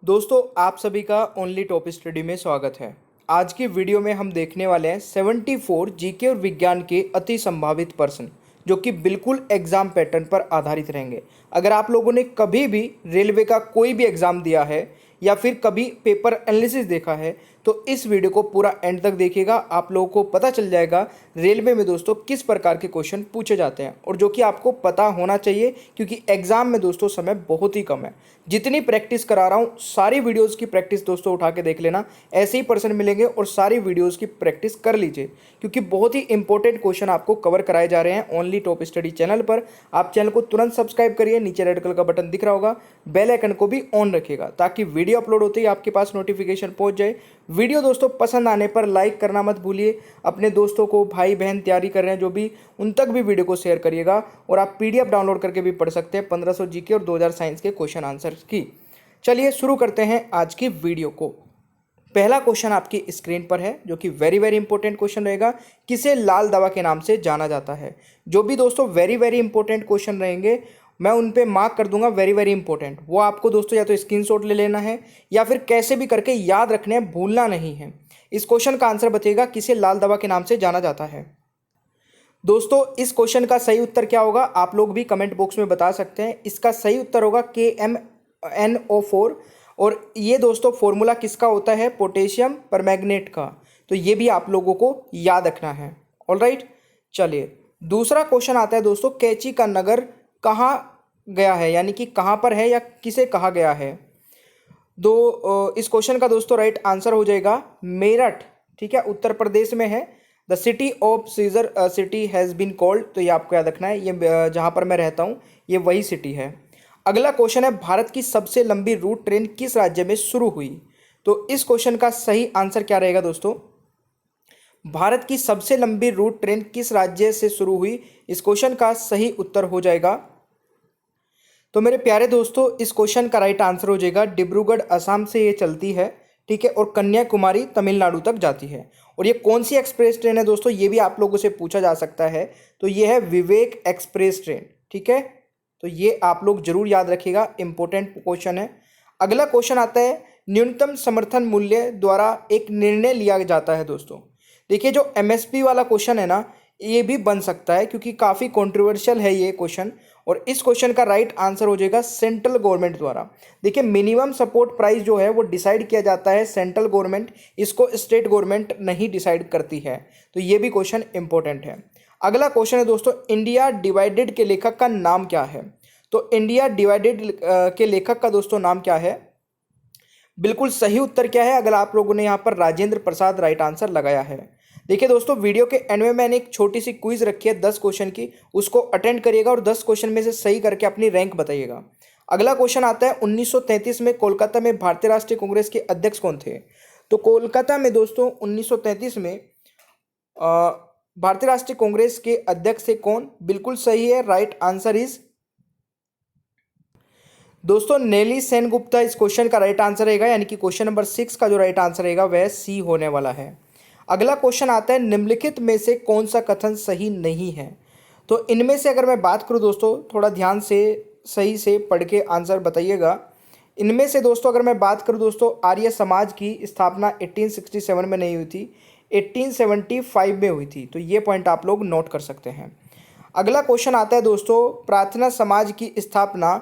दोस्तों आप सभी का ओनली टॉप स्टडी में स्वागत है। आज की वीडियो में हम देखने वाले हैं 74 जीके और विज्ञान के अति संभावित प्रश्न जो कि बिल्कुल एग्जाम पैटर्न पर आधारित रहेंगे। अगर आप लोगों ने कभी भी रेलवे का कोई भी एग्जाम दिया है या फिर कभी पेपर एनालिसिस देखा है तो इस वीडियो को पूरा एंड तक देखिएगा। आप लोगों को पता चल जाएगा रेलवे में दोस्तों किस प्रकार के क्वेश्चन पूछे जाते हैं और जो कि आपको पता होना चाहिए क्योंकि एग्जाम में दोस्तों समय बहुत ही कम है। जितनी प्रैक्टिस करा रहा हूँ सारी वीडियोस की प्रैक्टिस दोस्तों उठा के देख लेना, ऐसे ही पर्सन मिलेंगे और सारी वीडियोस की प्रैक्टिस कर लीजिए क्योंकि बहुत ही इंपॉर्टेंट क्वेश्चन आपको कवर कराए जा रहे हैं ओनली टॉप स्टडी चैनल पर। आप चैनल को तुरंत सब्सक्राइब करिए, नीचे रेड कलर का बटन दिख रहा होगा, बेल आइकन को भी ऑन रखिएगा ताकि वीडियो अपलोड होते ही आपके पास नोटिफिकेशन पहुंच जाए। वीडियो दोस्तों पसंद आने पर लाइक करना मत भूलिए। अपने दोस्तों को, भाई बहन तैयारी कर रहे हैं जो भी, उन तक भी वीडियो को शेयर करिएगा और आप पीडीएफ डाउनलोड करके भी पढ़ सकते हैं 1500 जीके और 2000 साइंस के क्वेश्चन आंसर की। चलिए शुरू करते हैं आज की वीडियो को। पहला क्वेश्चन आपकी स्क्रीन पर है जो कि वेरी वेरी इंपॉर्टेंट क्वेश्चन रहेगा। किसे लाल दवा के नाम से जाना जाता है? जो भी दोस्तों वेरी वेरी इंपॉर्टेंट क्वेश्चन रहेंगे मैं उन पे मार्क कर दूंगा वेरी वेरी इंपॉर्टेंट। वो आपको दोस्तों या तो स्क्रीनशॉट ले लेना है या फिर कैसे भी करके याद रखने हैं, भूलना नहीं है। इस क्वेश्चन का आंसर बताइएगा, किसे लाल दवा के नाम से जाना जाता है? दोस्तों इस क्वेश्चन का सही उत्तर क्या होगा आप लोग भी कमेंट बॉक्स में बता सकते हैं। इसका सही उत्तर होगा KMnO4 और ये दोस्तों फॉर्मूला किसका होता है? पोटेशियम परमैंगनेट का। तो ये भी आप लोगों को याद रखना है। ऑलराइट, चलिए दूसरा क्वेश्चन आता है दोस्तों, कैंची का नगर कहाँ गया है, यानी कि कहाँ पर है या किसे कहा गया है? इस क्वेश्चन का दोस्तों राइट आंसर हो जाएगा मेरठ। ठीक है, उत्तर प्रदेश में है। The city of Caesar city has been called, तो ये आपको याद रखना है, ये जहाँ पर मैं रहता हूँ ये वही सिटी है। अगला क्वेश्चन है, भारत की सबसे लंबी रूट ट्रेन किस राज्य में शुरू हुई? तो इस क्वेश्चन का सही आंसर क्या रहेगा दोस्तों? भारत की सबसे लंबी रूट ट्रेन किस राज्य से शुरू हुई? इस क्वेश्चन का सही उत्तर हो जाएगा, तो मेरे प्यारे दोस्तों इस क्वेश्चन का राइट आंसर हो जाएगा डिब्रूगढ़ असम से ये चलती है। ठीक है, और कन्याकुमारी तमिलनाडु तक जाती है। और ये कौन सी एक्सप्रेस ट्रेन है दोस्तों, ये भी आप लोगों से पूछा जा सकता है। तो ये है विवेक एक्सप्रेस ट्रेन। ठीक है, तो ये आप लोग जरूर याद रखिएगा, इंपॉर्टेंट क्वेश्चन है। अगला क्वेश्चन आता है, न्यूनतम समर्थन मूल्य द्वारा एक निर्णय लिया जाता है। दोस्तों देखिए जो एमएसपी वाला क्वेश्चन है ना, ये भी बन सकता है क्योंकि काफ़ी कंट्रोवर्शियल है ये क्वेश्चन। और इस क्वेश्चन का राइट आंसर हो जाएगा सेंट्रल गवर्नमेंट द्वारा। देखिए मिनिमम सपोर्ट प्राइस जो है वो डिसाइड किया जाता है सेंट्रल गवर्नमेंट, इसको स्टेट गवर्नमेंट नहीं डिसाइड करती है। तो ये भी क्वेश्चन इंपॉर्टेंट है। अगला क्वेश्चन है दोस्तों, इंडिया डिवाइडेड के लेखक का नाम क्या है? तो इंडिया डिवाइडेड के लेखक का दोस्तों नाम क्या है? बिल्कुल सही उत्तर क्या है? अगर आप लोगों ने यहाँ पर राजेंद्र प्रसाद राइट आंसर लगाया है। देखिए दोस्तों वीडियो के एंड में मैंने एक छोटी सी क्विज रखी है 10 क्वेश्चन की, उसको अटेंड करिएगा और 10 क्वेश्चन में से सही करके अपनी रैंक बताइएगा। अगला क्वेश्चन आता है, 1933 में कोलकाता में भारतीय राष्ट्रीय कांग्रेस के अध्यक्ष कौन थे? तो कोलकाता में दोस्तों 1933 में भारतीय राष्ट्रीय कांग्रेस के अध्यक्ष थे कौन? बिल्कुल सही है, राइट आंसर इज दोस्तों नेली सेनगुप्ता। इस क्वेश्चन का राइट आंसर रहेगा, यानी कि क्वेश्चन नंबर 6 का जो राइट आंसर रहेगा वह सी होने वाला है। अगला क्वेश्चन आता है, निम्नलिखित में से कौन सा कथन सही नहीं है? तो इनमें से अगर मैं बात करूं दोस्तों, थोड़ा ध्यान से सही से पढ़ के आंसर बताइएगा। इनमें से दोस्तों अगर मैं बात करूं दोस्तों, आर्य समाज की स्थापना 1867 में नहीं हुई थी, 1875 में हुई थी। तो ये पॉइंट आप लोग नोट कर सकते हैं। अगला क्वेश्चन आता है दोस्तों, प्रार्थना समाज की स्थापना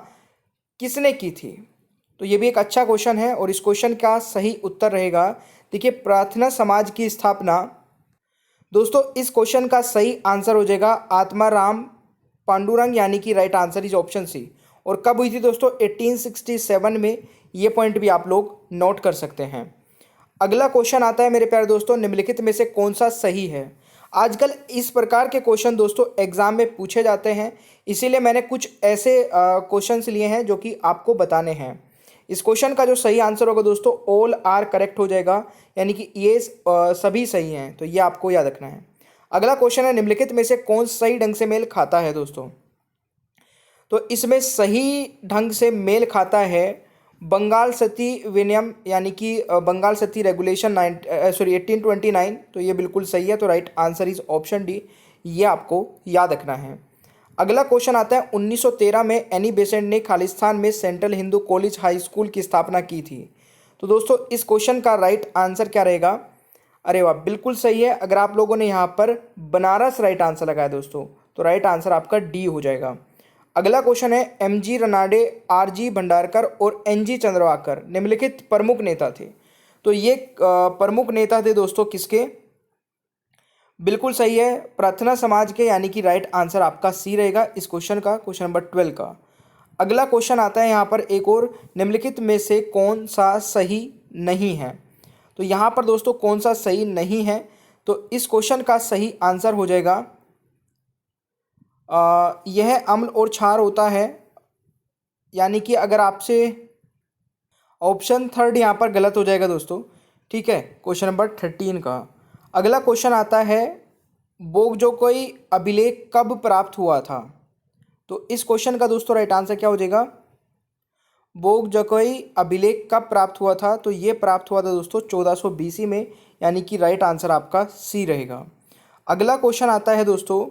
किसने की थी? तो ये भी एक अच्छा क्वेश्चन है और इस क्वेश्चन का सही उत्तर रहेगा, देखिए प्रार्थना समाज की स्थापना दोस्तों इस क्वेश्चन का सही आंसर हो जाएगा आत्माराम पांडुरंग, यानी कि right answer is option C. और कब हुई थी दोस्तों? 1867 में। ये पॉइंट भी आप लोग नोट कर सकते हैं। अगला क्वेश्चन आता है मेरे प्यारे दोस्तों, निम्नलिखित में से कौन सा सही है? आजकल इस प्रकार के क्वेश्चन दोस्तों एग्जाम में पूछे जाते हैं, इसीलिए मैंने कुछ ऐसे क्वेश्चंस लिए हैं जो कि आपको बताने हैं। इस क्वेश्चन का जो सही आंसर होगा दोस्तों ऑल आर करेक्ट हो जाएगा, यानी कि ये सभी सही हैं। तो ये आपको याद रखना है। अगला क्वेश्चन है, निम्नलिखित में से कौन सही ढंग से मेल खाता है? दोस्तों तो इसमें सही ढंग से मेल खाता है बंगाल सती विनियम, यानी कि बंगाल सती रेगुलेशन 1829। तो ये बिल्कुल सही है, तो right answer is option D. ये आपको याद रखना है। अगला क्वेश्चन आता है 1913 में एनी बेसेंट ने खालिस्तान में central Hindu college high school की स्थापना की थी। तो दोस्तों इस क्वेश्चन का राइट आंसर क्या रहेगा? अरे वाह, बिल्कुल सही है। अगर आप लोगों ने यहाँ पर बनारस राइट आंसर लगाया दोस्तों, तो राइट आंसर आपका डी हो जाएगा। अगला क्वेश्चन है एम.जी. रनाडे, आर.जी. भंडारकर और एन.जी. चंद्रवाकर निम्नलिखित प्रमुख नेता थे। तो ये प्रमुख नेता थे दोस्तों किसके? बिल्कुल सही है, प्रार्थना समाज के, यानी कि राइट आंसर आपका सी रहेगा इस क्वेश्चन का, क्वेश्चन नंबर 12 का। अगला क्वेश्चन आता है यहाँ पर एक और, निम्नलिखित में से कौन सा सही नहीं है? तो यहाँ पर दोस्तों कौन सा सही नहीं है? तो इस क्वेश्चन का सही आंसर हो जाएगा यह अम्ल और क्षार होता है, यानी कि अगर आपसे ऑप्शन थर्ड यहाँ पर गलत हो जाएगा दोस्तों। ठीक है, क्वेश्चन नंबर 13 का। अगला क्वेश्चन आता है बोगजोकोई अभिलेख कब प्राप्त हुआ था? तो इस क्वेश्चन का दोस्तों राइट आंसर क्या हो जाएगा? बोगजोकोई अभिलेख कब प्राप्त हुआ था? तो ये प्राप्त हुआ था दोस्तों 1400 BC में, यानी कि राइट आंसर आपका सी रहेगा। अगला क्वेश्चन आता है दोस्तों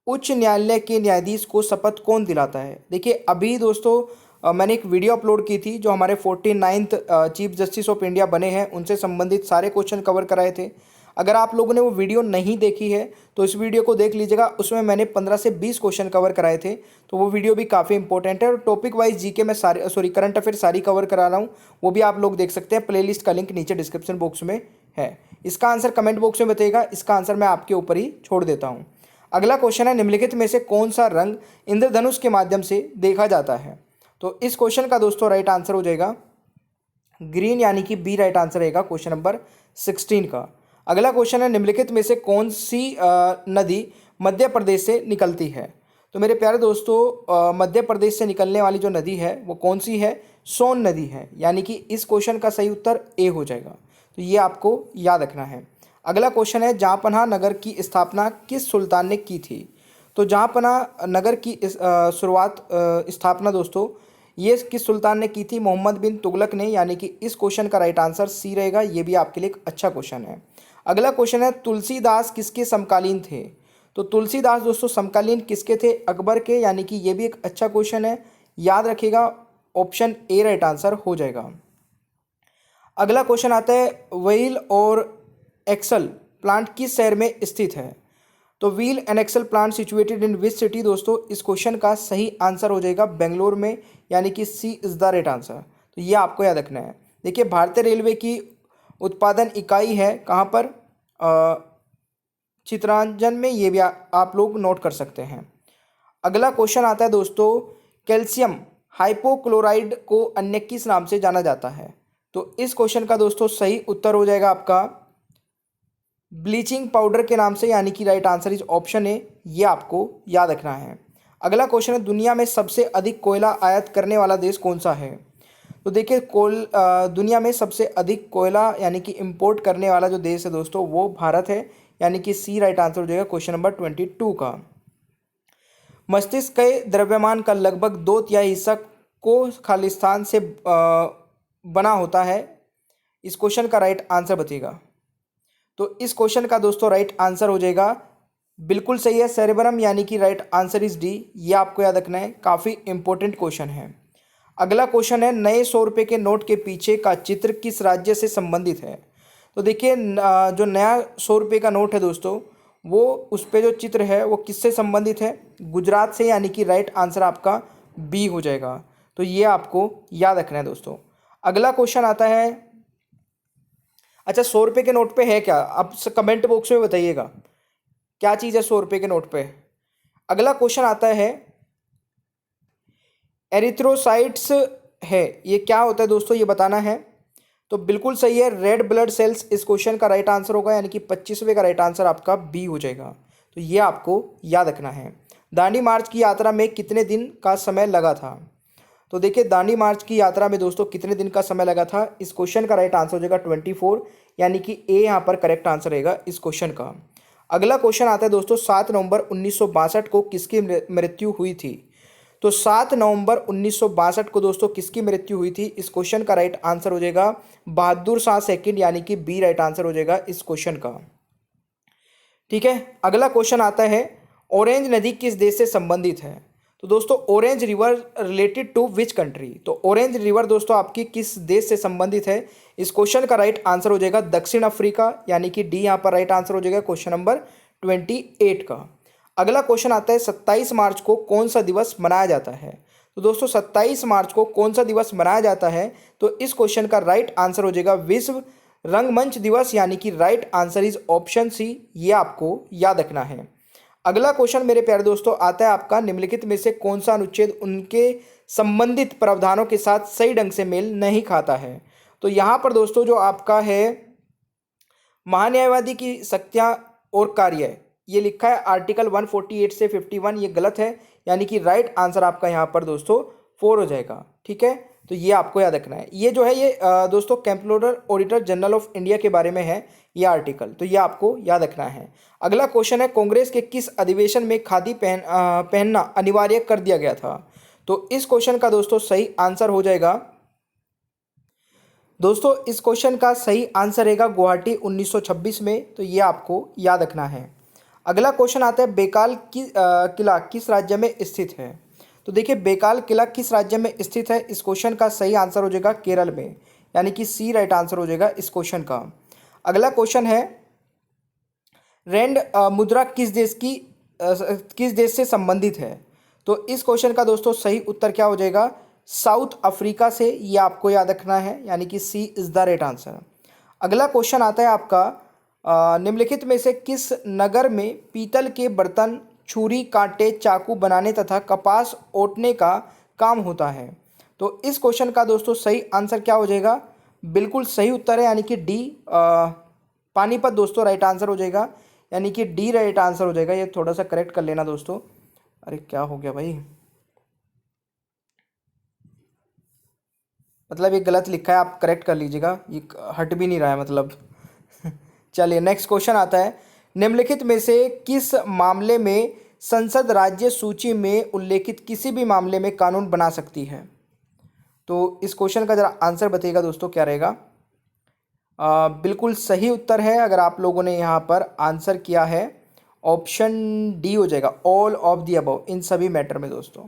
उच्च न्यायालय के न्यायाधीश को शपथ कौन दिलाता है? देखिए अभी दोस्तों मैंने एक वीडियो अपलोड की थी जो हमारे 49th chief justice of India बने हैं उनसे संबंधित सारे क्वेश्चन कवर कराए थे। अगर आप लोगों ने वो वीडियो नहीं देखी है तो इस वीडियो को देख लीजिएगा, उसमें मैंने 15 से 20 क्वेश्चन कवर कराए थे। तो वो वीडियो भी काफ़ी इंपॉर्टेंट है और टॉपिक वाइज जीके में सारे करंट अफेयर सारी कवर करा रहा हूँ, वो भी आप लोग देख सकते हैं। प्लेलिस्ट का लिंक नीचे डिस्क्रिप्शन बॉक्स में है। इसका आंसर कमेंट बॉक्स में बताइएगा, इसका आंसर मैं आपके ऊपर ही छोड़ देता हूँ। अगला क्वेश्चन है निम्नलिखित में से कौन सा रंग इंद्रधनुष के माध्यम से देखा जाता है? तो इस क्वेश्चन का दोस्तों राइट आंसर हो जाएगा ग्रीन, यानी कि बी राइट आंसर रहेगा क्वेश्चन नंबर 16 का। अगला क्वेश्चन है निम्नलिखित में से कौन सी नदी मध्य प्रदेश से निकलती है? तो मेरे प्यारे दोस्तों मध्य प्रदेश से निकलने वाली जो नदी है वो कौन सी है? सोन नदी है, यानी कि इस क्वेश्चन का सही उत्तर ए हो जाएगा। तो ये आपको याद रखना है। अगला क्वेश्चन है जहाँपनाह नगर की स्थापना किस सुल्तान ने की थी? तो जहाँपनाह नगर की स्थापना दोस्तों ये किस सुल्तान ने की थी? मोहम्मद बिन तुगलक ने, यानी कि इस क्वेश्चन का राइट आंसर सी रहेगा। ये भी आपके लिए एक अच्छा क्वेश्चन है। अगला क्वेश्चन है तुलसीदास किसके समकालीन थे? तो तुलसीदास दोस्तों समकालीन किसके थे? अकबर के, यानी कि ये भी एक अच्छा क्वेश्चन है, याद रखिएगा। ऑप्शन ए राइट आंसर हो जाएगा। अगला क्वेश्चन आता है व्हील और एक्सल प्लांट किस शहर में स्थित है? तो wheel and axle plant situated in which city? दोस्तों इस क्वेश्चन का सही आंसर हो जाएगा बेंगलोर में, यानी कि सी इज द राइट आंसर। तो ये आपको याद रखना है। देखिए भारतीय रेलवे की उत्पादन इकाई है कहाँ पर? चित्रांजन में, ये भी आप लोग नोट कर सकते हैं। अगला क्वेश्चन आता है दोस्तों कैल्शियम हाइपोक्लोराइड को अन्य किस नाम से जाना जाता है? तो इस क्वेश्चन का दोस्तों सही उत्तर हो जाएगा आपका ब्लीचिंग पाउडर के नाम से, यानी कि right answer is option A. ये आपको याद रखना है। अगला क्वेश्चन है दुनिया में सबसे अधिक कोयला आयात करने वाला देश कौन सा है? तो देखिए दुनिया में सबसे अधिक कोयला यानी कि इंपोर्ट करने वाला जो देश है दोस्तों वो भारत है, यानी कि सी राइट आंसर हो जाएगा क्वेश्चन नंबर 22 का। मस्तिष्क के द्रव्यमान का लगभग 2/3 हिस्सा को खालिस्तान से बना होता है। इस क्वेश्चन का राइट आंसर बताइएगा। तो इस क्वेश्चन का दोस्तों राइट आंसर हो जाएगा, बिल्कुल सही है, सेरेब्रम, यानी कि राइट आंसर इज डी। ये आपको याद रखना है, काफ़ी इंपॉर्टेंट क्वेश्चन है। अगला क्वेश्चन है नए 100 रुपये के नोट के पीछे का चित्र किस राज्य से संबंधित है? तो देखिए जो नया 100 रुपये का नोट है दोस्तों वो उस पर जो चित्र है वो किससे संबंधित है? गुजरात से, यानी कि राइट आंसर आपका बी हो जाएगा। तो ये आपको याद रखना है दोस्तों। अगला क्वेश्चन आता है, अच्छा 100 रुपये के नोट पे है क्या? आप कमेंट बॉक्स में बताइएगा क्या चीज़ है 100 रुपये के नोट पे। अगला क्वेश्चन आता है एरिथ्रोसाइट्स है, ये क्या होता है दोस्तों ये बताना है। तो बिल्कुल सही है, रेड ब्लड सेल्स इस क्वेश्चन का राइट आंसर होगा, यानी कि 25वें का राइट आंसर आपका बी हो जाएगा। तो ये आपको याद रखना है। दांडी मार्च की यात्रा में कितने दिन का समय लगा था? तो देखिए दांडी मार्च की यात्रा में दोस्तों कितने दिन का समय लगा था? इस क्वेश्चन का राइट आंसर हो जाएगा 24, यानी कि ए यहाँ पर करेक्ट आंसर रहेगा इस क्वेश्चन का। अगला क्वेश्चन आता है दोस्तों 7 नवंबर 1962 को किसकी मृत्यु हुई थी? तो 7 नवंबर 1962 को दोस्तों किसकी मृत्यु हुई थी? इस क्वेश्चन का राइट आंसर हो जाएगा बहादुर शाह सेकंड, यानी कि बी राइट आंसर हो जाएगा इस क्वेश्चन का। ठीक है, अगला क्वेश्चन आता है ऑरेंज नदी किस देश से संबंधित है? तो दोस्तों orange river related to which country? तो ऑरेंज रिवर दोस्तों आपकी किस देश से संबंधित है? इस क्वेश्चन का राइट आंसर हो जाएगा दक्षिण अफ्रीका, यानी कि डी यहाँ पर राइट आंसर हो जाएगा क्वेश्चन नंबर 28 का। अगला क्वेश्चन आता है 27 मार्च को कौन सा दिवस मनाया जाता है? तो दोस्तों 27 मार्च को कौन सा दिवस मनाया जाता है? तो इस क्वेश्चन का राइट आंसर हो जाएगा विश्व रंगमंच दिवस, यानी कि right answer is option C. ये आपको याद रखना है। अगला क्वेश्चन मेरे प्यारे दोस्तों आता है आपका, निम्नलिखित में से कौन सा अनुच्छेद उनके संबंधित प्रावधानों के साथ सही ढंग से मेल नहीं खाता है? तो यहाँ पर दोस्तों जो आपका है महान्यायवादी की शक्तियाँ और कार्य, ये लिखा है आर्टिकल 148 से 51, ये गलत है, यानी कि राइट आंसर आपका यहाँ पर दोस्तों 4 हो जाएगा। ठीक है, तो ये आपको याद रखना है। ये जो है ये दोस्तों comptroller auditor general of India के बारे में है ये आर्टिकल, तो ये आपको याद रखना है। अगला क्वेश्चन है, कांग्रेस के किस अधिवेशन में खादी पहनना अनिवार्य कर दिया गया था? तो इस क्वेश्चन का दोस्तों सही आंसर हो जाएगा, दोस्तों इस क्वेश्चन का सही आंसर रहेगा गुवाहाटी 1926 में, तो ये आपको याद रखना है। अगला क्वेश्चन आता है, बेकाल किला किस राज्य में स्थित है? तो देखिए बेकाल किला किस राज्य में स्थित है? इस क्वेश्चन का सही आंसर हो जाएगा केरल में, यानी कि सी राइट आंसर हो जाएगा इस क्वेश्चन का। अगला क्वेश्चन है, रैंड मुद्रा किस देश से संबंधित है? तो इस क्वेश्चन का दोस्तों सही उत्तर क्या हो जाएगा? साउथ अफ्रीका से, ये आपको याद रखना है, यानी कि सी इज द राइट आंसर। अगला क्वेश्चन आता है आपका, निम्नलिखित में से किस नगर में पीतल के बर्तन, छुरी, कांटे, चाकू बनाने तथा कपास ओटने का काम होता है? तो इस क्वेश्चन का दोस्तों सही आंसर क्या हो जाएगा? बिल्कुल सही उत्तर है, यानी कि डी पानीपत दोस्तों राइट आंसर हो जाएगा, यानी कि डी राइट आंसर हो जाएगा। ये थोड़ा सा करेक्ट कर लेना दोस्तों। अरे क्या हो गया भाई, मतलब ये गलत लिखा है, आप करेक्ट कर लीजिएगा, ये हट भी नहीं रहा है मतलब। चलिए नेक्स्ट क्वेश्चन आता है, निम्नलिखित में से किस मामले में संसद राज्य सूची में उल्लेखित किसी भी मामले में कानून बना सकती है? तो इस क्वेश्चन का जरा आंसर बताइएगा दोस्तों क्या रहेगा? बिल्कुल सही उत्तर है, अगर आप लोगों ने यहाँ पर आंसर किया है ऑप्शन डी हो जाएगा, ऑल ऑफ दी अबव, इन सभी मैटर में दोस्तों।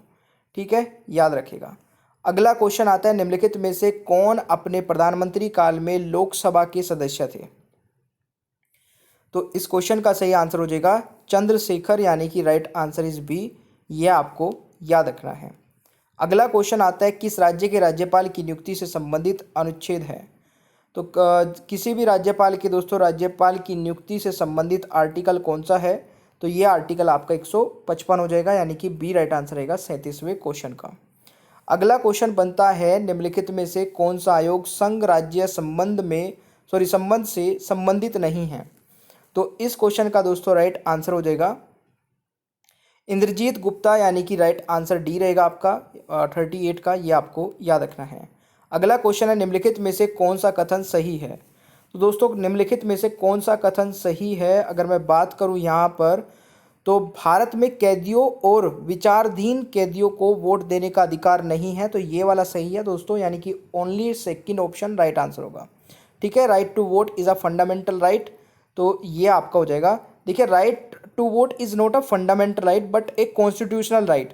ठीक है, याद रखिएगा। अगला क्वेश्चन आता है, निम्नलिखित में से कौन अपने प्रधानमंत्री काल में लोकसभा के सदस्य थे? तो इस क्वेश्चन का सही आंसर हो जाएगा चंद्रशेखर, यानी कि राइट आंसर इज बी, ये आपको याद रखना है। अगला क्वेश्चन आता है, किस राज्य के राज्यपाल की नियुक्ति से संबंधित अनुच्छेद है? तो किसी भी राज्यपाल के दोस्तों राज्यपाल की नियुक्ति से संबंधित आर्टिकल कौन सा है? तो ये आर्टिकल आपका 155 हो जाएगा, यानी कि बी राइट आंसर रहेगा 37वें क्वेश्चन का। अगला क्वेश्चन बनता है, निम्नलिखित में से कौन सा आयोग संघ राज्य संबंध से संबंधित नहीं है? तो इस क्वेश्चन का दोस्तों राइट आंसर हो जाएगा इंद्रजीत गुप्ता, यानी कि राइट आंसर डी रहेगा आपका 38 का, ये आपको याद रखना है। अगला क्वेश्चन है, निम्नलिखित में से कौन सा कथन सही है? तो दोस्तों निम्नलिखित में से कौन सा कथन सही है, अगर मैं बात करूं यहाँ पर, तो भारत में कैदियों और विचाराधीन कैदियों को वोट देने का अधिकार नहीं है, तो ये वाला सही है दोस्तों, यानी कि only second option right answer होगा। ठीक है, right to vote is a fundamental right, तो ये आपका हो जाएगा। देखिए right to vote is not a fundamental right but a constitutional right,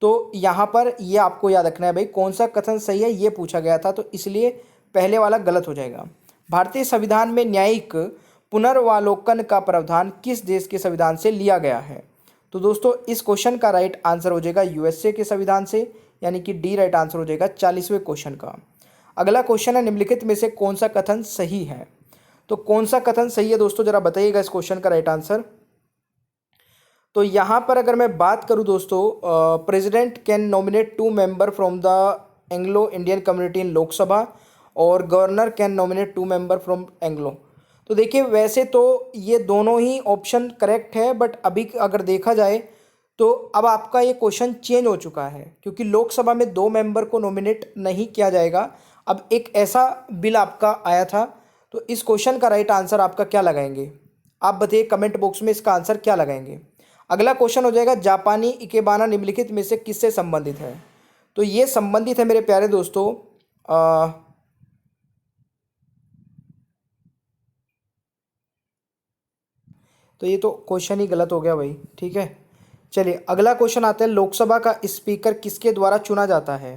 तो यहाँ पर ये आपको याद रखना है भाई, कौन सा कथन सही है ये पूछा गया था, तो इसलिए पहले वाला गलत हो जाएगा। भारतीय संविधान में न्यायिक पुनर्वालोकन का प्रावधान किस देश के संविधान से लिया गया है? तो दोस्तों इस क्वेश्चन का राइट आंसर हो जाएगा यूएसए के संविधान से, यानी कि डी राइट आंसर हो जाएगा 40वें क्वेश्चन का। अगला क्वेश्चन है, निम्नलिखित में से कौन सा कथन सही है? तो कौन सा कथन सही है दोस्तों, जरा बताइएगा इस क्वेश्चन का राइट आंसर। तो यहाँ पर अगर मैं बात करूँ दोस्तों, president can nominate 2 member from the Anglo Indian community in Lok Sabha और governor can nominate 2 member from Anglo. तो देखिए वैसे तो ये दोनों ही ऑप्शन करेक्ट है, बट अभी अगर देखा जाए तो अब आपका ये क्वेश्चन चेंज हो चुका है, क्योंकि लोकसभा में 2 मेंबर को नॉमिनेट नहीं किया जाएगा। अब एक ऐसा बिल आपका आया था, तो इस क्वेश्चन का राइट आंसर आपका क्या लगाएंगे? आप बताइए कमेंट बॉक्स में इसका आंसर क्या लगाएंगे। अगला क्वेश्चन हो जाएगा, जापानी इकेबाना निम्नलिखित में से किससे संबंधित है? तो ये संबंधित है मेरे प्यारे दोस्तों तो ये तो क्वेश्चन ही गलत हो गया भाई। ठीक है, चलिए अगला क्वेश्चन आता है, लोकसभा का स्पीकर किसके द्वारा चुना जाता है?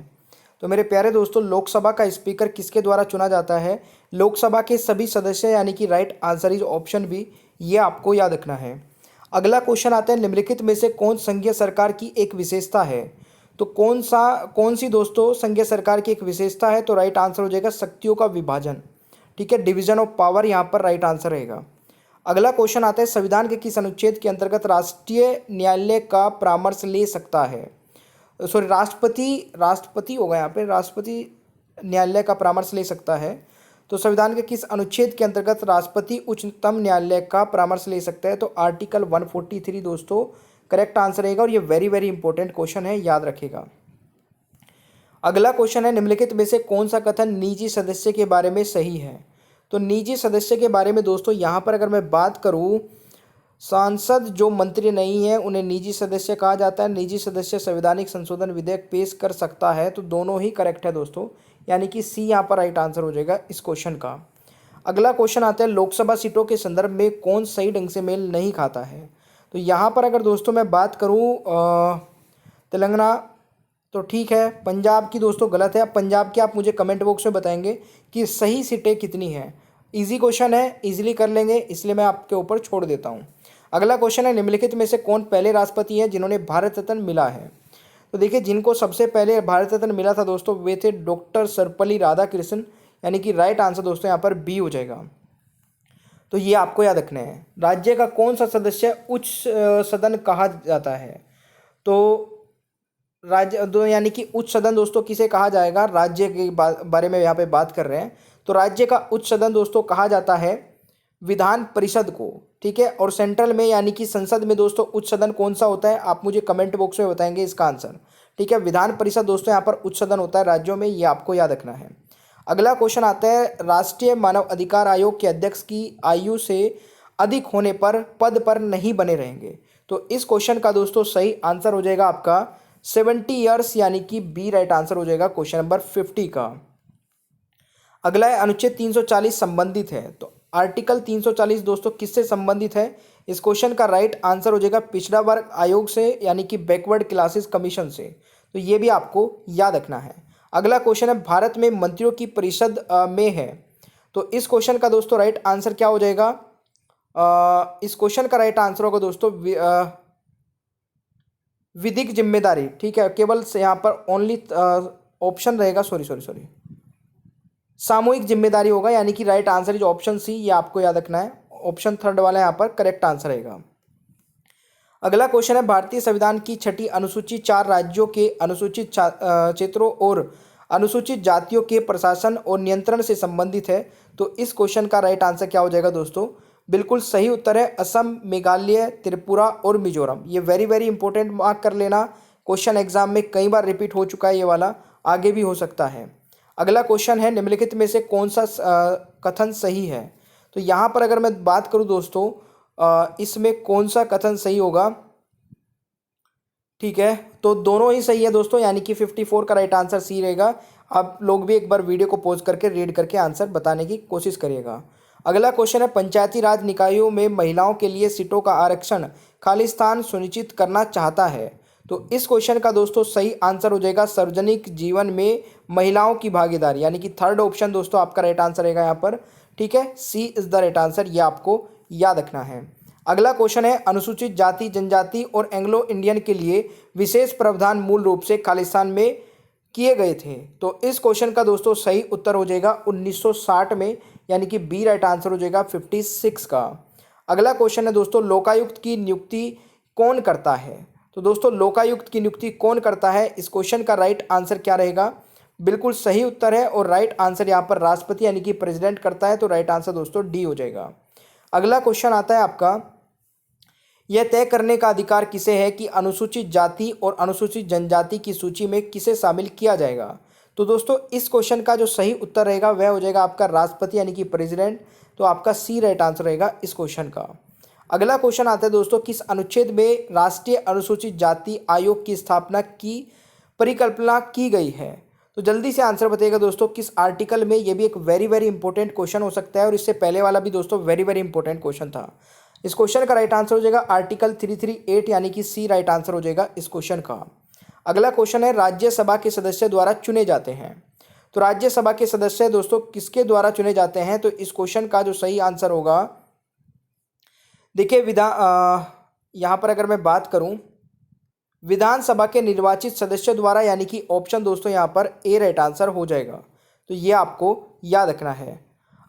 तो मेरे प्यारे दोस्तों, लोकसभा का स्पीकर किसके द्वारा चुना जाता है? लोकसभा के सभी सदस्य, यानी कि right answer is option B, ये आपको याद रखना है। अगला क्वेश्चन आता है, निम्नलिखित में से कौन संघीय सरकार की एक विशेषता है? तो कौन सी दोस्तों संघीय सरकार की एक विशेषता है? तो राइट आंसर हो जाएगा शक्तियों का विभाजन, ठीक है, डिवीजन ऑफ पावर यहाँ पर राइट आंसर रहेगा। अगला क्वेश्चन आता है, संविधान के किस अनुच्छेद के अंतर्गत राष्ट्रीय न्यायालय का परामर्श ले सकता है? सॉरी, राष्ट्रपति होगा यहाँ पे, राष्ट्रपति न्यायालय का परामर्श ले सकता है। तो संविधान के किस अनुच्छेद के अंतर्गत राष्ट्रपति उच्चतम न्यायालय का परामर्श ले सकता है? तो आर्टिकल 143 दोस्तों करेक्ट आंसर रहेगा, और ये वेरी वेरी इंपॉर्टेंट क्वेश्चन है, याद रखेगा। अगला क्वेश्चन है, निम्नलिखित में से कौन सा कथन निजी सदस्य के बारे में सही है? तो निजी सदस्य के बारे में दोस्तों यहाँ पर अगर मैं बात करूँ, सांसद जो मंत्री नहीं है उन्हें निजी सदस्य कहा जाता है। निजी सदस्य संवैधानिक संशोधन विधेयक पेश कर सकता है, तो दोनों ही करेक्ट है दोस्तों, यानी कि सी यहाँ पर राइट आंसर हो जाएगा इस क्वेश्चन का। अगला क्वेश्चन आता है, लोकसभा सीटों के संदर्भ में कौन सही ढंग से मेल नहीं खाता है? तो यहाँ पर अगर दोस्तों मैं बात करूँ तेलंगाना, तो ठीक है। पंजाब की दोस्तों गलत है। अब पंजाब की आप मुझे कमेंट बॉक्स में बताएंगे कि सही सीटें कितनी हैं। इजी क्वेश्चन है, इजीली कर लेंगे, इसलिए मैं आपके ऊपर छोड़ देता हूँ। अगला क्वेश्चन है, निम्नलिखित में से कौन पहले राष्ट्रपति हैं जिन्होंने भारत रत्न मिला है? तो देखिए, जिनको सबसे पहले भारत रत्न मिला था दोस्तों, वे थे डॉक्टर सर्वपल्ली राधाकृष्णन, यानी कि राइट आंसर दोस्तों यहाँ पर बी हो जाएगा। तो ये आपको याद रखना है। राज्य का कौन सा सदस्य उच्च सदन कहा जाता है? तो राज्य दो, यानी कि उच्च सदन दोस्तों किसे कहा जाएगा? राज्य के बारे में यहाँ पे बात कर रहे हैं। तो राज्य का उच्च सदन दोस्तों कहा जाता है विधान परिषद को, ठीक है। और सेंट्रल में यानी कि संसद में दोस्तों उच्च सदन कौन सा होता है? आप मुझे कमेंट बॉक्स में बताएंगे इसका आंसर, ठीक है। विधान परिषद दोस्तों यहाँ पर उच्च सदन होता है राज्यों में, ये आपको याद रखना है। अगला क्वेश्चन आता है, राष्ट्रीय मानव अधिकार आयोग के अध्यक्ष की आयु से अधिक होने पर पद पर नहीं बने रहेंगे। तो इस क्वेश्चन का दोस्तों सही आंसर हो जाएगा आपका 70 ईयर्स, यानी कि बी राइट आंसर हो जाएगा क्वेश्चन नंबर 50 का। अगला है, अनुच्छेद 340 संबंधित है। तो आर्टिकल 340 दोस्तों किससे संबंधित है? इस क्वेश्चन का राइट आंसर हो जाएगा पिछड़ा वर्ग आयोग से, यानी कि बैकवर्ड क्लासेस कमीशन से। तो ये भी आपको याद रखना है। अगला क्वेश्चन है, भारत में मंत्रियों की परिषद में है। तो इस क्वेश्चन का दोस्तों राइट आंसर क्या हो जाएगा? इस क्वेश्चन का राइट आंसर होगा दोस्तों विधिक जिम्मेदारी, ठीक है। केवल यहाँ पर ओनली ऑप्शन रहेगा, सॉरी, सामूहिक जिम्मेदारी होगा, यानी कि right answer is option C, ये आपको याद रखना है। ऑप्शन थर्ड वाला यहाँ पर करेक्ट आंसर रहेगा। अगला क्वेश्चन है, भारतीय संविधान की छठी अनुसूची 4 राज्यों के अनुसूचित क्षेत्रों और अनुसूचित जातियों के प्रशासन और नियंत्रण से संबंधित है। तो इस क्वेश्चन का राइट आंसर क्या हो जाएगा दोस्तों? बिल्कुल सही उत्तर है असम, मेघालय, त्रिपुरा और मिजोरम। ये वेरी वेरी इंपॉर्टेंट, मार्क कर लेना। क्वेश्चन एग्जाम में कई बार रिपीट हो चुका है ये वाला, आगे भी हो सकता है। अगला क्वेश्चन है, निम्नलिखित में से कौन सा कथन सही है? तो यहाँ पर अगर मैं बात करूँ दोस्तों, इसमें कौन सा कथन सही होगा? ठीक है, तो दोनों ही सही है दोस्तों, यानी कि 54 का राइट आंसर सी रहेगा। आप लोग भी एक बार वीडियो को पॉज करके रीड करके आंसर बताने की कोशिश करिएगा। अगला क्वेश्चन है, पंचायती राज निकायों में महिलाओं के लिए सीटों का आरक्षण खालिस्तान सुनिश्चित करना चाहता है। तो इस क्वेश्चन का दोस्तों सही आंसर हो जाएगा सार्वजनिक जीवन में महिलाओं की भागीदारी, यानी कि थर्ड ऑप्शन दोस्तों आपका राइट आंसर रहेगा यहाँ पर, ठीक है। सी इज द राइट आंसर, ये आपको याद रखना है। अगला क्वेश्चन है, अनुसूचित जाति जनजाति और एंग्लो इंडियन के लिए विशेष प्रावधान मूल रूप से खालिस्तान में किए गए थे। तो इस क्वेश्चन का दोस्तों सही उत्तर हो जाएगा 1960 में, यानी कि बी राइट आंसर हो जाएगा 56 का। अगला क्वेश्चन है दोस्तों, लोकायुक्त की नियुक्ति कौन करता है? तो दोस्तों लोकायुक्त की नियुक्ति कौन करता है? इस क्वेश्चन का राइट आंसर क्या रहेगा? बिल्कुल सही उत्तर है, और राइट आंसर यहाँ पर राष्ट्रपति यानी कि प्रेसिडेंट करता है। तो राइट आंसर दोस्तों डी हो जाएगा। अगला क्वेश्चन आता है आपका, यह तय करने का अधिकार किसे है कि अनुसूचित जाति और अनुसूचित जनजाति की सूची में किसे शामिल किया जाएगा? तो दोस्तों इस क्वेश्चन का जो सही उत्तर रहेगा वह हो जाएगा आपका राष्ट्रपति यानी कि प्रेसिडेंट। तो आपका सी राइट आंसर रहेगा इस क्वेश्चन का। अगला क्वेश्चन आता है दोस्तों, किस अनुच्छेद में राष्ट्रीय अनुसूचित जाति आयोग की स्थापना की परिकल्पना की गई है? तो जल्दी से आंसर बताइएगा दोस्तों, किस आर्टिकल में? ये भी एक वेरी वेरी इंपॉर्टेंट क्वेश्चन हो सकता है, और इससे पहले वाला भी दोस्तों वेरी वेरी इंपॉर्टेंट क्वेश्चन था। इस क्वेश्चन का राइट आंसर हो जाएगा आर्टिकल 338 यानी कि सी राइट आंसर हो जाएगा इस क्वेश्चन का। अगला क्वेश्चन है राज्यसभा के सदस्य द्वारा चुने जाते हैं। तो राज्यसभा के सदस्य दोस्तों किसके द्वारा चुने जाते हैं, तो इस क्वेश्चन का जो सही आंसर होगा, देखिए यहाँ पर अगर मैं बात करूं विधानसभा के निर्वाचित सदस्यों द्वारा, यानी कि ऑप्शन दोस्तों यहाँ पर ए राइट आंसर हो जाएगा। तो ये आपको याद रखना है।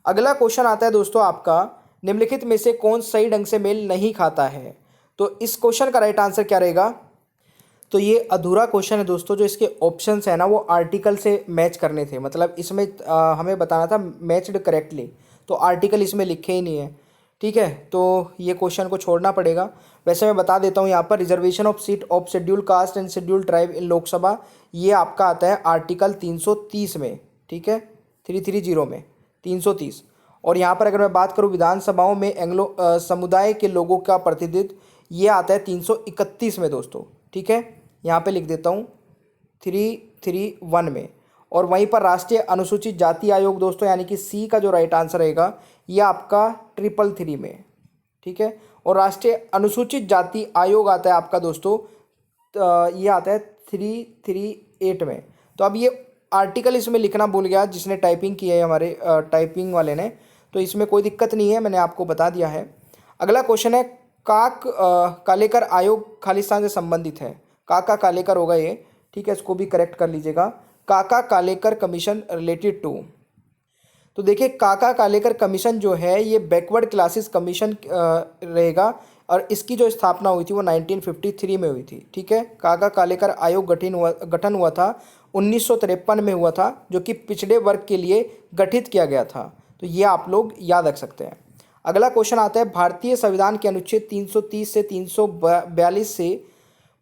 अगला क्वेश्चन आता है दोस्तों आपका, निम्नलिखित में से कौन सही ढंग से मेल नहीं खाता है। तो इस क्वेश्चन का राइट आंसर क्या रहेगा, तो ये अधूरा क्वेश्चन है दोस्तों। जो इसके ऑप्शंस है ना वो आर्टिकल से मैच करने थे, मतलब इसमें हमें बताना था मैच्ड करेक्टली, तो आर्टिकल इसमें लिखे ही नहीं है। ठीक है, तो ये क्वेश्चन को छोड़ना पड़ेगा। वैसे मैं बता देता हूँ यहाँ पर, reservation of seat of schedule caste and schedule tribe in Lok Sabha, ये आपका आता है आर्टिकल 330 में। ठीक है, 330 में 330। और यहाँ पर अगर मैं बात करूँ विधानसभाओं में एंग्लो समुदाय के लोगों का प्रतिनिधित्व, ये आता है 331 में दोस्तों। ठीक है, यहाँ पे लिख देता हूँ 331 में। और वहीं पर राष्ट्रीय अनुसूचित जाति आयोग दोस्तों, यानी कि सी का जो राइट आंसर रहेगा ये आपका 333 में। ठीक है, और राष्ट्रीय अनुसूचित जाति आयोग आता है आपका दोस्तों, ये आता है 338 में। तो अब ये आर्टिकल इसमें लिखना भूल गया जिसने टाइपिंग की है, हमारे टाइपिंग वाले ने, तो इसमें कोई दिक्कत नहीं है, मैंने आपको बता दिया है। अगला क्वेश्चन है कालेकर आयोग खालिस्तान से संबंधित है। काका कालेकर होगा ये। ठीक है, इसको भी करेक्ट कर लीजिएगा, काका कालेकर कमीशन रिलेटेड टू। तो देखिए काका कालेकर कमीशन जो है ये बैकवर्ड क्लासेस कमीशन रहेगा, और इसकी जो स्थापना हुई थी वो 1953 में हुई थी। ठीक है, काका कालेकर आयोग गठन हुआ था 1953 में हुआ था, जो कि पिछड़े वर्ग के लिए गठित किया गया था। तो ये आप लोग याद रख सकते हैं। अगला क्वेश्चन आता है भारतीय संविधान के अनुच्छेद 330 से 342 से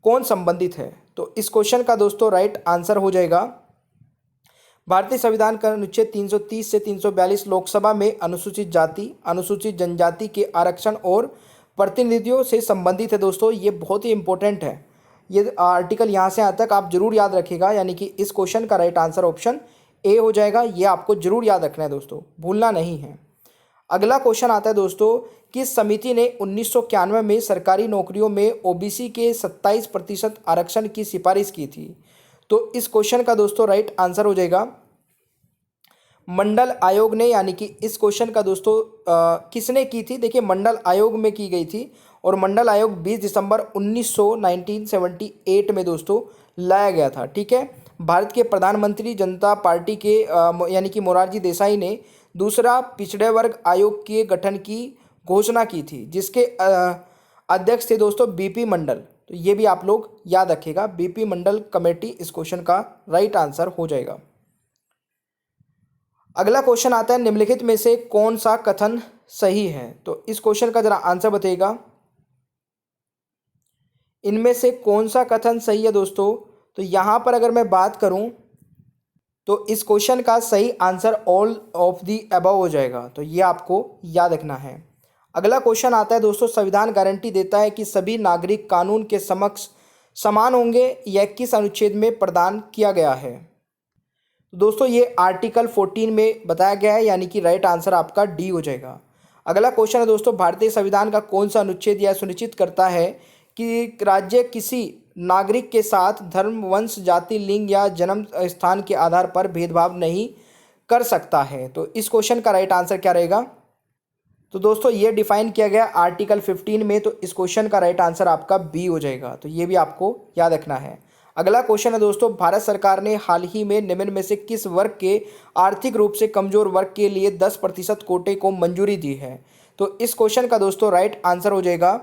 कौन संबंधित है। तो इस क्वेश्चन का दोस्तों राइट आंसर हो जाएगा, भारतीय संविधान का अनुच्छेद 330 से 342 लोकसभा में अनुसूचित जाति अनुसूचित जनजाति के आरक्षण और प्रतिनिधियों से संबंधित है दोस्तों। ये बहुत ही इंपॉर्टेंट है, ये आर्टिकल यहाँ से यहाँ तक आप जरूर याद रखिएगा, यानी कि इस क्वेश्चन का राइट आंसर ऑप्शन ए हो जाएगा। ये आपको जरूर याद रखना है दोस्तों, भूलना नहीं है। अगला क्वेश्चन आता है दोस्तों, किस समिति ने 1991 में सरकारी नौकरियों में ओबीसी के 27% आरक्षण की सिफारिश की थी। तो इस क्वेश्चन का दोस्तों राइट आंसर हो जाएगा मंडल आयोग ने, यानी कि इस क्वेश्चन का दोस्तों किसने की थी, देखिए मंडल आयोग में की गई थी, और मंडल आयोग 20 दिसंबर 1978 में दोस्तों लाया गया था। ठीक है, भारत के प्रधानमंत्री जनता पार्टी के यानी कि मोरारजी देसाई ने दूसरा पिछड़े वर्ग आयोग के गठन की घोषणा की थी, जिसके अध्यक्ष थे दोस्तों बीपी मंडल। तो ये भी आप लोग याद रखिएगा, बीपी मंडल कमेटी इस क्वेश्चन का राइट आंसर हो जाएगा। अगला क्वेश्चन आता है, निम्नलिखित में से कौन सा कथन सही है। तो इस क्वेश्चन का जरा आंसर बताइएगा, इनमें से कौन सा कथन सही है दोस्तों। तो यहाँ पर अगर मैं बात करूँ तो इस क्वेश्चन का सही answer all of the above हो जाएगा। तो ये आपको याद रखना है। अगला क्वेश्चन आता है दोस्तों, संविधान गारंटी देता है कि सभी नागरिक कानून के समक्ष समान होंगे, यह किस अनुच्छेद में प्रदान किया गया है। दोस्तों ये आर्टिकल 14 में बताया गया है, यानी कि राइट आंसर आपका डी हो जाएगा। अगला क्वेश्चन है दोस्तों, भारतीय संविधान का कौन सा अनुच्छेद यह सुनिश्चित करता है कि राज्य किसी नागरिक के साथ धर्म, वंश, जाति, लिंग या जन्म स्थान के आधार पर भेदभाव नहीं कर सकता है। तो इस क्वेश्चन का राइट आंसर क्या रहेगा। तो दोस्तों ये डिफाइन किया गया आर्टिकल 15 में, तो इस क्वेश्चन का राइट आंसर आपका बी हो जाएगा। तो ये भी आपको याद रखना है। अगला क्वेश्चन है दोस्तों, भारत सरकार ने हाल ही में निम्न में से किस वर्ग के आर्थिक रूप से कमजोर वर्ग के लिए 10% कोटे को मंजूरी दी है। तो इस क्वेश्चन का दोस्तों राइट आंसर हो जाएगा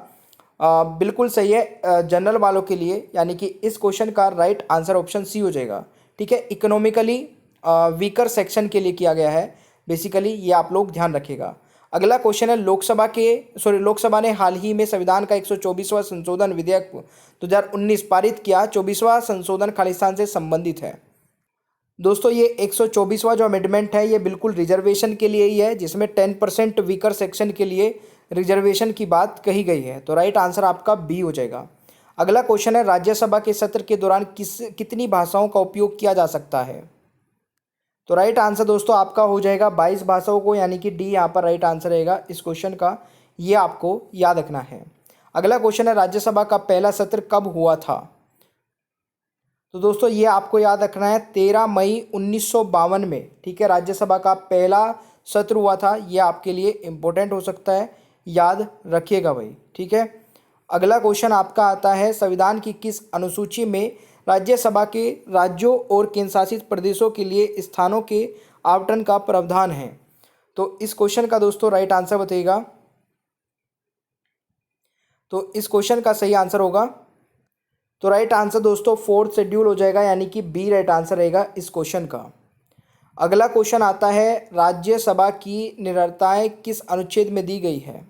बिल्कुल सही है जनरल वालों के लिए, यानी कि इस क्वेश्चन का राइट आंसर ऑप्शन सी हो जाएगा। ठीक है, इकोनॉमिकली वीकर सेक्शन के लिए किया गया है बेसिकली, ये आप लोग ध्यान रखिएगा। अगला क्वेश्चन है, लोकसभा ने हाल ही में संविधान का 124वां संशोधन विधेयक 2019 पारित किया। 24वां संशोधन खालिस्तान से संबंधित है। दोस्तों ये 124वां जो अमेंडमेंट है ये बिल्कुल रिजर्वेशन के लिए ही है, जिसमें 10% वीकर सेक्शन के लिए रिजर्वेशन की बात कही गई है। तो राइट आंसर आपका बी हो जाएगा। अगला क्वेश्चन है, राज्यसभा के सत्र के दौरान कितनी भाषाओं का उपयोग किया जा सकता है। तो राइट आंसर दोस्तों आपका हो जाएगा 22 भाषाओं को, यानी कि डी यहाँ पर राइट आंसर रहेगा इस क्वेश्चन का। ये आपको याद रखना है। अगला क्वेश्चन है राज्यसभा का पहला सत्र कब हुआ था। तो दोस्तों ये आपको याद रखना है 13 मई 1952 में, ठीक है, राज्यसभा का पहला सत्र हुआ था। ये आपके लिए इम्पोर्टेंट हो सकता है, याद रखिएगा भाई, ठीक है। अगला क्वेश्चन आपका आता है संविधान की किस अनुसूची में राज्यसभा के राज्यों और केंद्रशासित प्रदेशों के लिए स्थानों के आवंटन का प्रावधान है। तो इस क्वेश्चन का दोस्तों राइट आंसर बताइएगा। तो इस क्वेश्चन का सही आंसर होगा, तो राइट आंसर दोस्तों फोर्थ शेड्यूल हो जाएगा, यानी कि बी राइट आंसर रहेगा इस क्वेश्चन का। अगला क्वेश्चन आता है राज्यसभा की निरर्थताएं किस अनुच्छेद में दी गई है।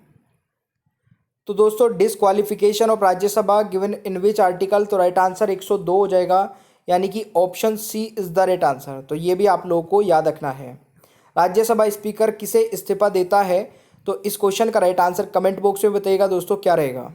तो दोस्तों disqualification of Rajya Sabha given in which article, तो राइट आंसर 102 हो जाएगा, यानी कि option C is the right answer. तो ये भी आप लोगों को याद रखना है। राज्यसभा स्पीकर किसे इस्तीफा देता है, तो इस क्वेश्चन का राइट आंसर कमेंट बॉक्स में बताइएगा दोस्तों क्या रहेगा।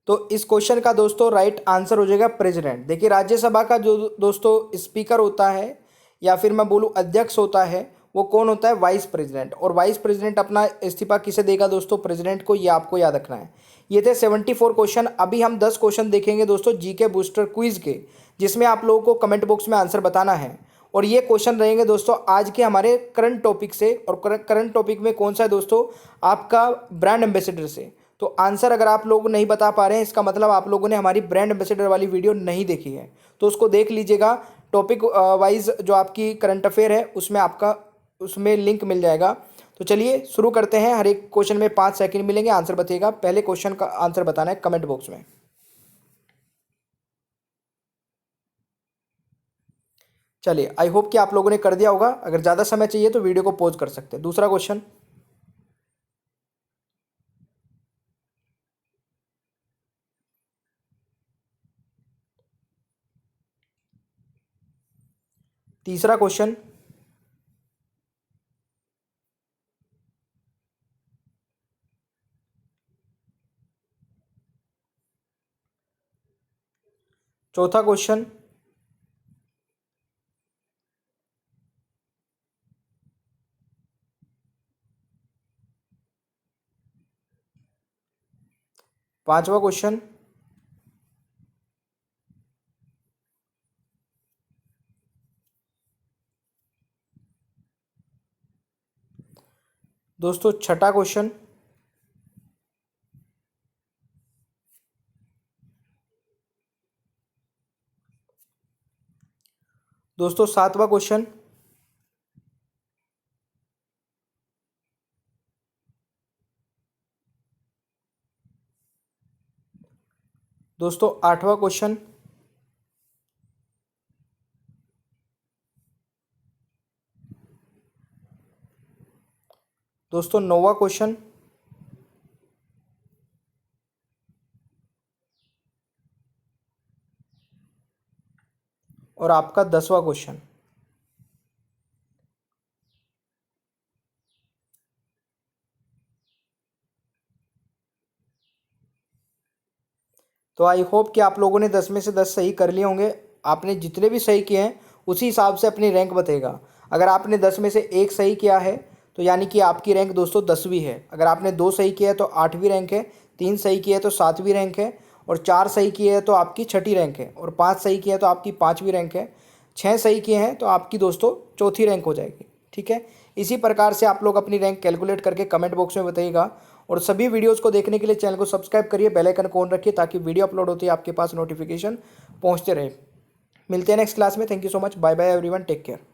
तो इस क्वेश्चन का दोस्तों राइट आंसर हो जाएगा प्रेसिडेंट। देखिए राज्यसभा का जो दोस्तों स्पीकर होता है या फिर मैं बोलूँ अध्यक्ष होता है, वो कौन होता है, वाइस प्रेसिडेंट। और वाइस प्रेसिडेंट अपना इस्तीफा किसे देगा दोस्तों, प्रेसिडेंट को। ये आपको याद रखना है। ये थे 74 क्वेश्चन। अभी हम 10 क्वेश्चन देखेंगे दोस्तों जीके बूस्टर क्विज के, जिसमें आप लोगों को कमेंट बॉक्स में आंसर बताना है। और ये क्वेश्चन रहेंगे दोस्तों आज के हमारे करंट टॉपिक से। और करंट टॉपिक में कौन सा है दोस्तों, आपका ब्रांड एम्बेसडर से। तो आंसर अगर आप लोग नहीं बता पा रहे हैं, इसका मतलब आप लोगों ने हमारी ब्रांड एम्बेसडर वाली वीडियो नहीं देखी है, तो उसको देख लीजिएगा। टॉपिक वाइज जो आपकी करंट अफेयर है उसमें आपका उसमें लिंक मिल जाएगा। तो चलिए शुरू करते हैं। हर एक क्वेश्चन में 5 सेकंड मिलेंगे, आंसर बताइएगा। पहले क्वेश्चन का आंसर बताना है कमेंट बॉक्स में। चलिए आई होप कि आप लोगों ने कर दिया होगा। अगर ज़्यादा समय चाहिए तो वीडियो को पॉज कर सकते हैं। दूसरा क्वेश्चन, तीसरा क्वेश्चन, चौथा क्वेश्चन, पांचवा क्वेश्चन, दोस्तों छठा क्वेश्चन, दोस्तों सातवां क्वेश्चन, दोस्तों आठवां क्वेश्चन, दोस्तों नौवां क्वेश्चन, और आपका 10वां क्वेश्चन। तो आई होप कि आप लोगों ने 10 में से 10 सही कर लिए होंगे। आपने जितने भी सही किए हैं उसी हिसाब से अपनी रैंक बताएगा। अगर आपने 10 में से एक सही किया है तो यानी कि आपकी रैंक दोस्तों 10वीं है। अगर आपने 2 सही किया है तो 8वीं रैंक है, 3 सही किया है तो 7वीं रैंक है, और 4 सही किए हैं तो आपकी 6ठी रैंक है, और 5 सही किए हैं तो आपकी 5वीं रैंक है, 6 सही किए हैं तो आपकी दोस्तों 4थी रैंक हो जाएगी। ठीक है, इसी प्रकार से आप लोग अपनी रैंक कैलकुलेट करके कमेंट बॉक्स में बताइएगा। और सभी वीडियोस को देखने के लिए चैनल को सब्सक्राइब करिए, बेल आइकन को ऑन रखिए ताकि वीडियो अपलोड होती है आपके पास नोटिफिकेशन पहुंचते रहे। मिलते हैं नेक्स्ट क्लास में। Thank you so much, bye bye everyone, take care.